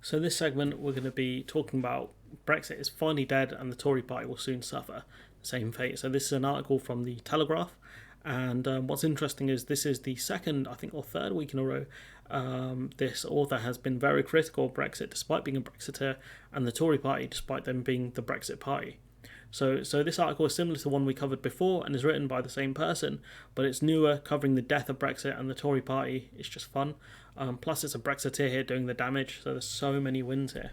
So this segment we're going to be talking about Brexit is finally dead and the Tory party will soon suffer the same fate. So this is an article from the Telegraph, and what's interesting is this is the second, I think, or third week in a row this author has been very critical of Brexit despite being a Brexiteer, and the Tory party despite them being the Brexit party. So this article is similar to the one we covered before and is written by the same person, but it's newer, covering the death of Brexit and the Tory party. It's just fun. Plus, it's a Brexiteer here doing the damage, so there's so many wins here.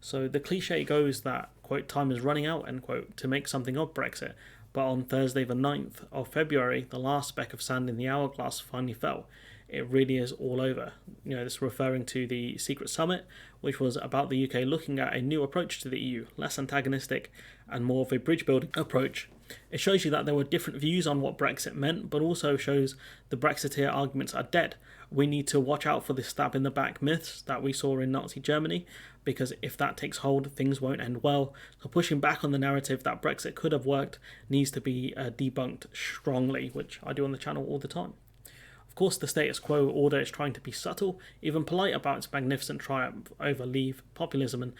So the cliche goes that, quote, time is running out, end quote, to make something of Brexit. But on Thursday the 9th of February, the last speck of sand in the hourglass finally fell. It really is all over. This referring to the Secret Summit, which was about the UK looking at a new approach to the EU, less antagonistic and more of a bridge-building approach. It shows you that there were different views on what Brexit meant, but also shows the Brexiteer arguments are dead. We need to watch out for the stab-in-the-back myths that we saw in Nazi Germany, because if that takes hold, things won't end well. So pushing back on the narrative that Brexit could have worked needs to be debunked strongly, which I do on the channel all the time. Of course, the status quo order is trying to be subtle, even polite about its magnificent triumph over Leave populism and,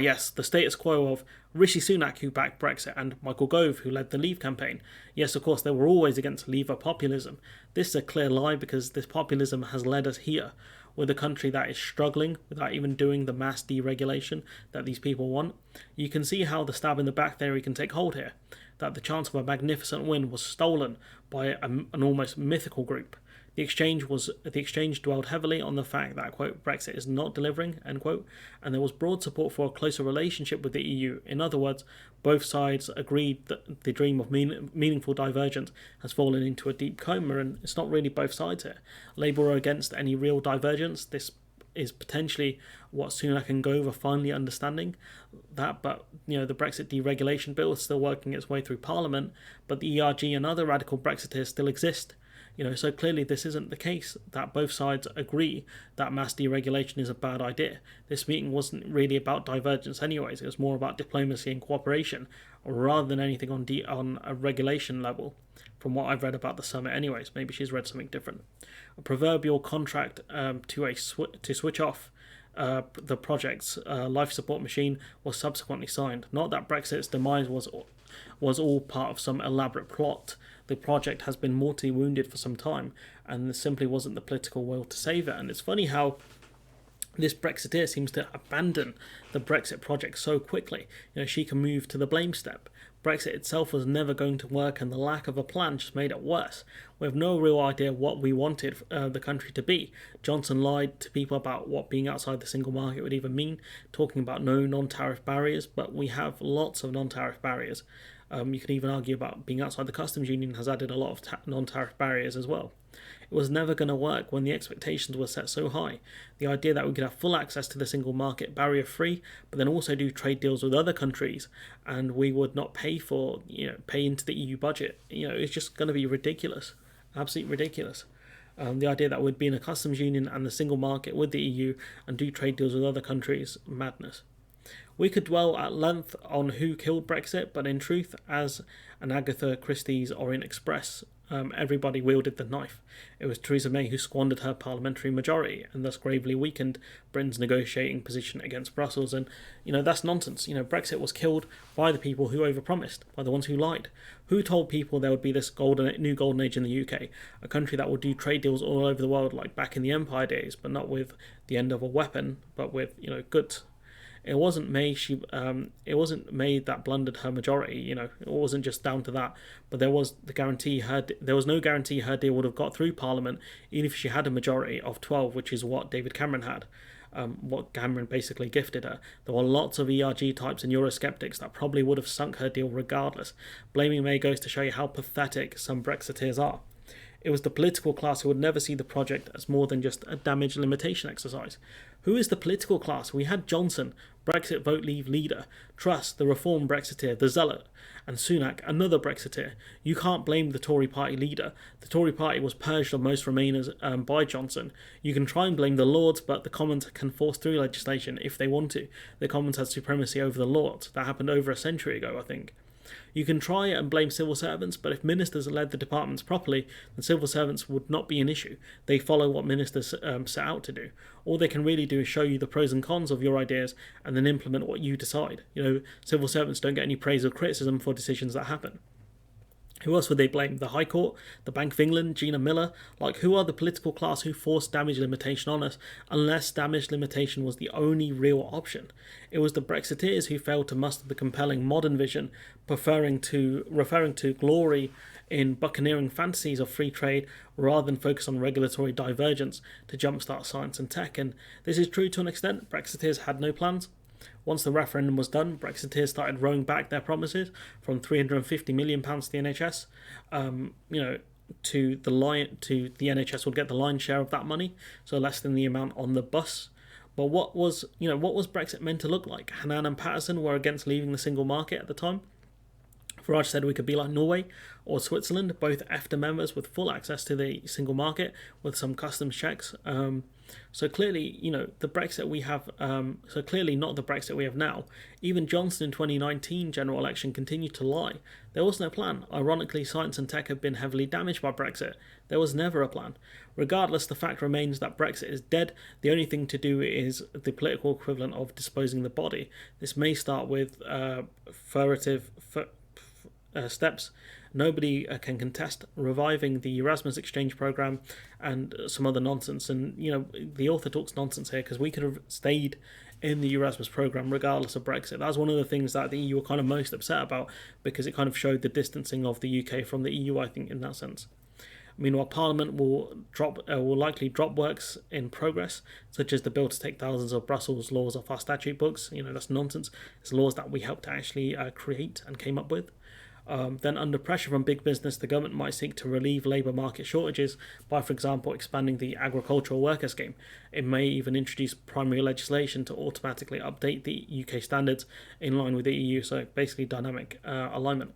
yes, the status quo of Rishi Sunak, who backed Brexit, and Michael Gove, who led the Leave campaign. Yes, of course, they were always against Leaver populism. This is a clear lie because this populism has led us here, with a country that is struggling without even doing the mass deregulation that these people want. You can see how the stab in the back theory can take hold here, that the chance of a magnificent win was stolen by an almost mythical group. The exchange dwelled heavily on the fact that, quote, Brexit is not delivering, end quote, and there was broad support for a closer relationship with the EU. In other words, both sides agreed that the dream of meaningful divergence has fallen into a deep coma, and it's not really both sides here. Labour are against any real divergence. This is potentially what Sunak and Gove are finally understanding that, but the Brexit deregulation bill is still working its way through Parliament, but the ERG and other radical Brexiteers still exist. So clearly this isn't the case that both sides agree that mass deregulation is a bad idea. This meeting wasn't really about divergence anyways, it was more about diplomacy and cooperation, rather than anything on a regulation level, from what I've read about the summit anyways. Maybe she's read something different. A proverbial contract to switch off the project's life support machine was subsequently signed. Not that Brexit's demise was all part of some elaborate plot. The project has been mortally wounded for some time, and there simply wasn't the political will to save it. And it's funny how this Brexiteer seems to abandon the Brexit project so quickly. She can move to the blame step. Brexit itself was never going to work, and the lack of a plan just made it worse. We have no real idea what we wanted the country to be. Johnson lied to people about what being outside the single market would even mean, talking about no non-tariff barriers, but we have lots of non-tariff barriers. You can even argue about being outside the customs union has added a lot of non-tariff barriers as well. It was never going to work when the expectations were set so high. The idea that we could have full access to the single market barrier-free, but then also do trade deals with other countries, and we would not pay into the EU budget. It's just going to be ridiculous, absolutely ridiculous. The idea that we'd be in a customs union and the single market with the EU and do trade deals with other countries, madness. We could dwell at length on who killed Brexit, but in truth, as an Agatha Christie's Orient Express, everybody wielded the knife. It was Theresa May who squandered her parliamentary majority and thus gravely weakened Britain's negotiating position against Brussels. And, that's nonsense. Brexit was killed by the people who overpromised, by the ones who lied. Who told people there would be this new golden age in the UK, a country that would do trade deals all over the world like back in the Empire days, but not with the end of a weapon, but with, goods. It wasn't May. It wasn't May that blundered her majority. It wasn't just down to that. But there was no guarantee her deal would have got through Parliament, even if she had a majority of 12, which is what David Cameron had. What Cameron basically gifted her. There were lots of ERG types and Eurosceptics that probably would have sunk her deal regardless. Blaming May goes to show you how pathetic some Brexiteers are. It was the political class who would never see the project as more than just a damage limitation exercise. Who is the political class? We had Johnson, Brexit Vote Leave leader, Truss, the reform Brexiteer, the zealot, and Sunak, another Brexiteer. You can't blame the Tory party leader. The Tory party was purged of most Remainers by Johnson. You can try and blame the Lords, but the Commons can force through legislation if they want to. The Commons had supremacy over the Lords. That happened over a century ago, I think. You can try and blame civil servants, but if ministers led the departments properly, then civil servants would not be an issue. They follow what ministers set out to do. All they can really do is show you the pros and cons of your ideas and then implement what you decide. Civil servants don't get any praise or criticism for decisions that happen. Who else would they blame? The High Court, the Bank of England, Gina Miller? Who are the political class who forced damage limitation on us, unless damage limitation was the only real option? It was the Brexiteers who failed to muster the compelling modern vision, referring to glory in buccaneering fantasies of free trade rather than focus on regulatory divergence to jumpstart science and tech. And this is true to an extent. Brexiteers had no plans. Once the referendum was done, Brexiteers started rowing back their promises from £350 million to the NHS. To the NHS would get the lion's share of that money, so less than the amount on the bus. But what was Brexit meant to look like? Hannan and Patterson were against leaving the single market at the time. Farage said we could be like Norway or Switzerland, both EFTA members with full access to the single market with some customs checks. So clearly, the Brexit we have, clearly not the Brexit we have now. Even Johnson in 2019 general election continued to lie. There was no plan. Ironically, science and tech have been heavily damaged by Brexit. There was never a plan. Regardless, the fact remains that Brexit is dead. The only thing to do is the political equivalent of disposing the body. This may start with furtive steps. Nobody can contest reviving the Erasmus exchange program and some other nonsense. And the author talks nonsense here because we could have stayed in the Erasmus program regardless of Brexit. That was one of the things that the EU were kind of most upset about, because it kind of showed the distancing of the UK from the EU, I think, in that sense. Meanwhile, Parliament will likely drop works in progress, such as the bill to take thousands of Brussels laws off our statute books. That's nonsense. It's laws that we helped to actually create and came up with. Then under pressure from big business, the government might seek to relieve labour market shortages by, for example, expanding the agricultural worker scheme. It may even introduce primary legislation to automatically update the UK standards in line with the EU, so basically dynamic alignment.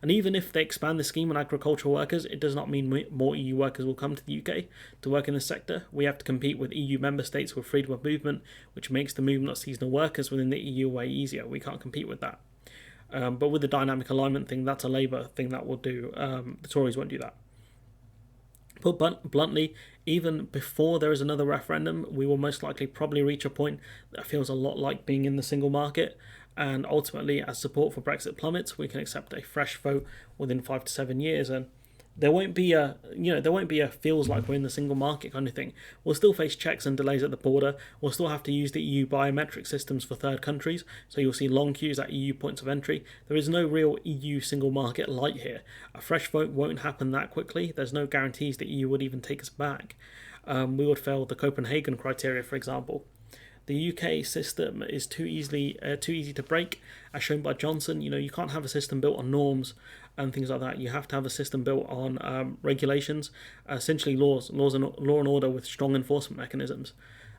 And even if they expand the scheme on agricultural workers, it does not mean more EU workers will come to the UK to work in this sector. We have to compete with EU member states with freedom of movement, which makes the movement of seasonal workers within the EU way easier. We can't compete with that. But with the dynamic alignment thing, that's a Labour thing that will do. The Tories won't do that. Put bluntly, even before there is another referendum, we will most likely probably reach a point that feels a lot like being in the single market. And ultimately, as support for Brexit plummets, we can accept a fresh vote within 5 to 7 years. And there won't be a feels like we're in the single market kind of thing. We'll still face checks and delays at the border. We'll still have to use the EU biometric systems for third countries, so you'll see long queues at EU points of entry. There is no real EU single market light here. A fresh vote won't happen that quickly. There's no guarantees the EU would even take us back. We would fail the Copenhagen criteria, for example. The UK system is too easy to break, as shown by Johnson. You can't have a system built on norms and things like that. You have to have a system built on regulations, essentially law and order with strong enforcement mechanisms.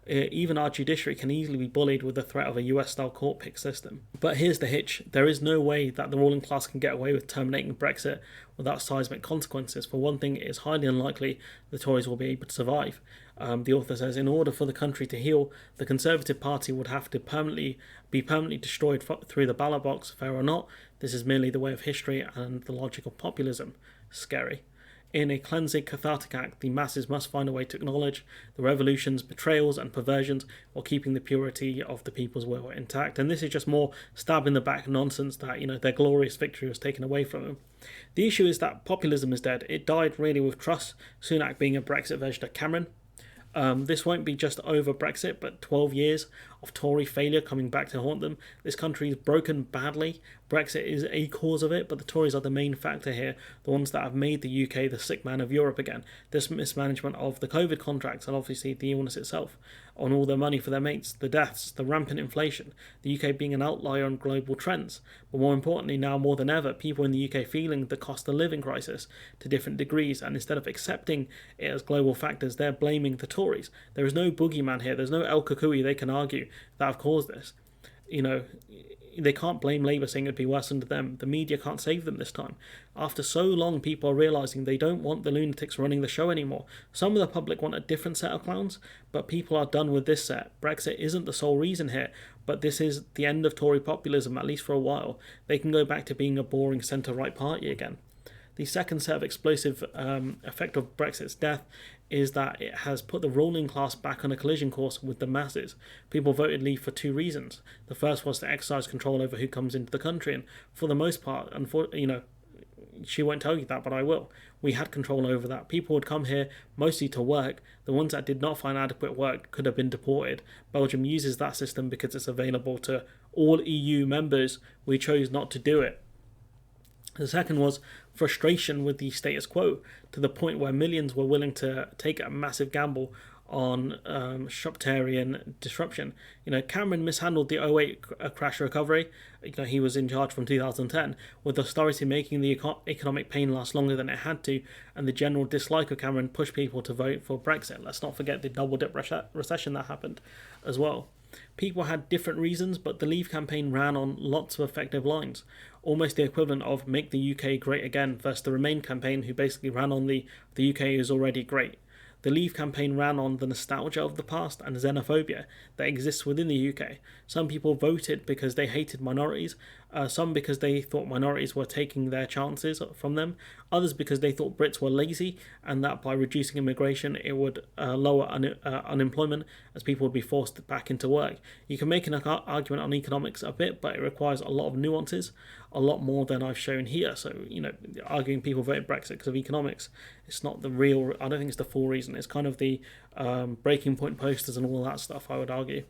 Even our judiciary can easily be bullied with the threat of a US-style court pick system. But here's the hitch. There is no way that the ruling class can get away with terminating Brexit without seismic consequences. For one thing, it is highly unlikely the Tories will be able to survive. The author says, in order for the country to heal, the Conservative Party would have to be permanently destroyed through the ballot box. Fair or not, this is merely the way of history and the logic of populism. Scary. In a cleansing, cathartic act, the masses must find a way to acknowledge the revolution's betrayals and perversions while keeping the purity of the people's will intact. And this is just more stab in the back nonsense that, their glorious victory was taken away from them. The issue is that populism is dead. It died really with Truss, Sunak being a Brexit version of Cameron. This won't be just over Brexit, but 12 years of Tory failure coming back to haunt them. This country is broken badly. Brexit is a cause of it, but the Tories are the main factor here, the ones that have made the UK the sick man of Europe again. This mismanagement of the COVID contracts and obviously the illness itself, on all their money for their mates, the deaths, the rampant inflation, the UK being an outlier on global trends. But more importantly, now more than ever, people in the UK feeling the cost of living crisis to different degrees, and instead of accepting it as global factors, they're blaming the Tories. There is no boogeyman here, there's no El Kukui they can argue that have caused this. you know, they can't blame Labour saying it'd be worse under them. The media can't save them this time. After so long, people are realising they don't want the lunatics running the show anymore. Some of the public want a different set of clowns, but people are done with this set. Brexit isn't the sole reason here, but this is the end of Tory populism, at least for a while. They can go back to being a boring centre-right party again. The second set of explosive effect of Brexit's death is that it has put the ruling class back on a collision course with the masses. People voted Leave for two reasons. The first was to exercise control over who comes into the country, and for the most part, she won't tell you that, but I will. We had control over that. People would come here mostly to work. The ones that did not find adequate work could have been deported. Belgium uses that system because it's available to all EU members. We chose not to do it. The second was frustration with the status quo, to the point where millions were willing to take a massive gamble on Shoptarian disruption. Cameron mishandled the '08 crash recovery. He was in charge from 2010, with austerity making the economic pain last longer than it had to, and the general dislike of Cameron pushed people to vote for Brexit. Let's not forget the double-dip recession that happened as well. People had different reasons, but the Leave campaign ran on lots of effective lines, almost the equivalent of Make the UK Great Again versus the Remain campaign, who basically ran on the UK is already great. The Leave campaign ran on the nostalgia of the past and xenophobia that exists within the UK. Some people voted because they hated minorities, some because they thought minorities were taking their chances from them, others because they thought Brits were lazy and that by reducing immigration it would lower unemployment as people would be forced back into work. You can make an argument on economics a bit, but it requires a lot of nuances, a lot more than I've shown here. So, arguing people voted Brexit because of economics, it's not the real, I don't think it's the full reason. It's kind of the breaking point posters and all that stuff, I would argue.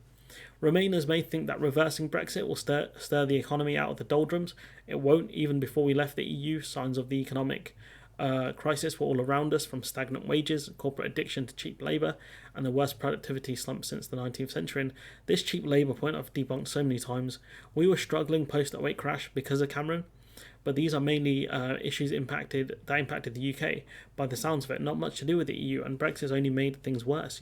Remainers may think that reversing Brexit will stir the economy out of the doldrums. It won't. Even before we left the EU, signs of the economic crisis were all around us, from stagnant wages, corporate addiction to cheap labour, and the worst productivity slump since the 19th century. And this cheap labour point I've debunked so many times. We were struggling post '08 crash because of Cameron, but these are mainly issues that impacted the UK. By the sounds of it, not much to do with the EU, and Brexit's only made things worse.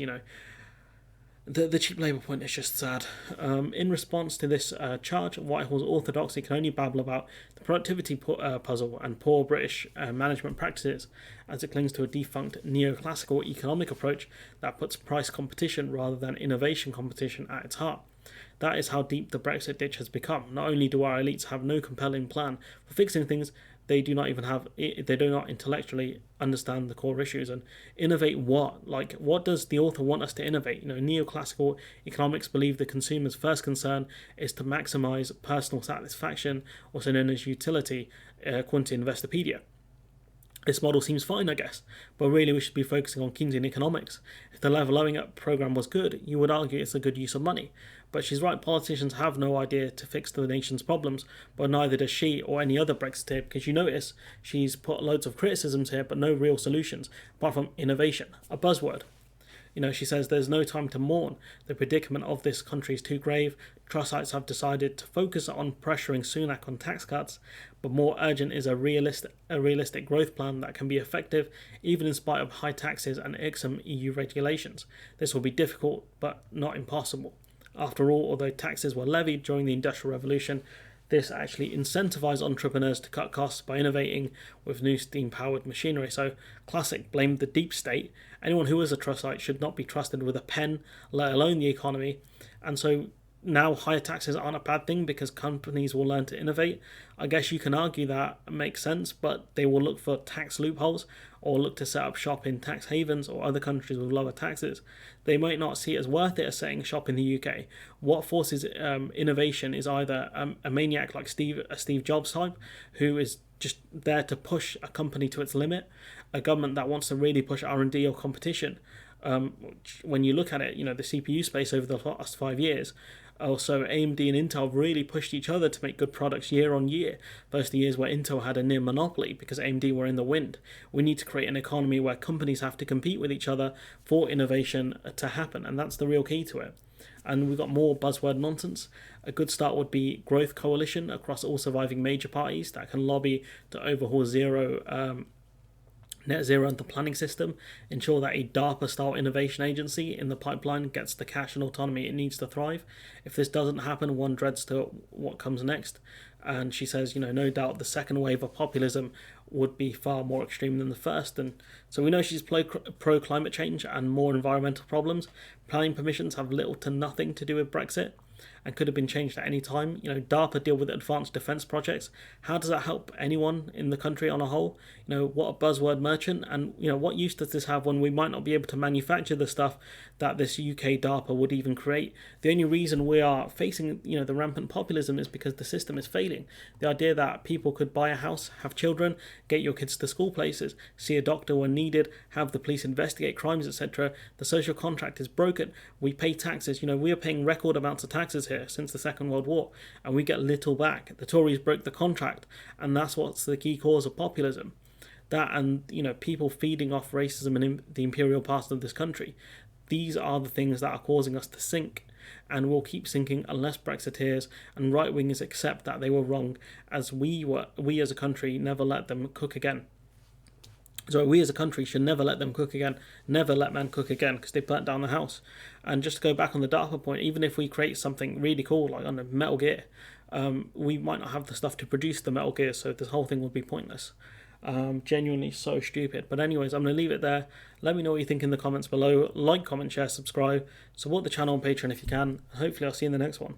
The cheap labour point is just sad. In response to this charge, Whitehall's orthodoxy can only babble about the productivity puzzle and poor British management practices, as it clings to a defunct neoclassical economic approach that puts price competition rather than innovation competition at its heart. That is how deep the Brexit ditch has become. Not only do our elites have no compelling plan for fixing things, they do not intellectually understand the core issues. And innovate what? What does the author want us to innovate? Neoclassical economics believe the consumer's first concern is to maximize personal satisfaction, also known as utility, according to Investopedia. This model seems fine, I guess, but really we should be focusing on Keynesian economics. If the levelling up program was good, you would argue it's a good use of money. But she's right, politicians have no idea to fix the nation's problems, but neither does she or any other Brexiteer, because you notice she's put loads of criticisms here, but no real solutions, apart from innovation, a buzzword. She says there's no time to mourn. The predicament of this country is too grave. Trussites have decided to focus on pressuring Sunak on tax cuts, but more urgent is a realistic growth plan that can be effective even in spite of high taxes and irksome EU regulations. This will be difficult, but not impossible. After all, although taxes were levied during the Industrial Revolution, this actually incentivized entrepreneurs to cut costs by innovating with new steam-powered machinery. So, classic blame the deep state. Anyone who is a Trussite should not be trusted with a pen, let alone the economy. And so now higher taxes aren't a bad thing because companies will learn to innovate. I guess you can argue that makes sense, but they will look for tax loopholes or look to set up shop in tax havens or other countries with lower taxes. They might not see it as worth it as setting shop in the UK. What forces innovation is either a maniac like Steve Jobs type, who is just there to push a company to its limit, a government that wants to really push R&D or competition. When you look at it, the CPU space over the last 5 years, also AMD and Intel really pushed each other to make good products year on year. Those the years where Intel had a near monopoly because AMD were in the wind. We need to create an economy where companies have to compete with each other for innovation to happen, and that's the real key to it. And we've got more buzzword nonsense. A good start would be growth coalition across all surviving major parties that can lobby to overhaul zero net zero and the planning system, ensure that a DARPA style innovation agency in the pipeline gets the cash and autonomy it needs to thrive. If this doesn't happen, one dreads to what comes next. And she says, no doubt the second wave of populism would be far more extreme than the first. And so we know she's pro climate change and more environmental problems. Planning permissions have little to nothing to do with Brexit and could have been changed at any time. DARPA deal with advanced defence projects. How does that help anyone in the country on a whole? What a buzzword merchant, and what use does this have when we might not be able to manufacture the stuff that this UK DARPA would even create? The only reason we are facing the rampant populism is because the system is failing. The idea that people could buy a house, have children, get your kids to school places, see a doctor when needed, have the police investigate crimes, etc. The social contract is broken. We pay taxes. We are paying record amounts of taxes here since the Second World War, and we get little back. The Tories broke the contract, and that's what's the key cause of populism. That and people feeding off racism and the imperial past of this country. These are the things that are causing us to sink, and will keep sinking unless Brexiteers and right wingers accept that they were wrong, as we as a country never let them cook again. So we as a country should never let them cook again, never let man cook again, because they burnt down the house. And just to go back on the DARPA point, even if we create something really cool, like on a Metal Gear, we might not have the stuff to produce the Metal Gear, so this whole thing would be pointless. Genuinely so stupid. But anyways, I'm going to leave it there. Let me know what you think in the comments below. Like, comment, share, subscribe. Support the channel on Patreon if you can. Hopefully I'll see you in the next one.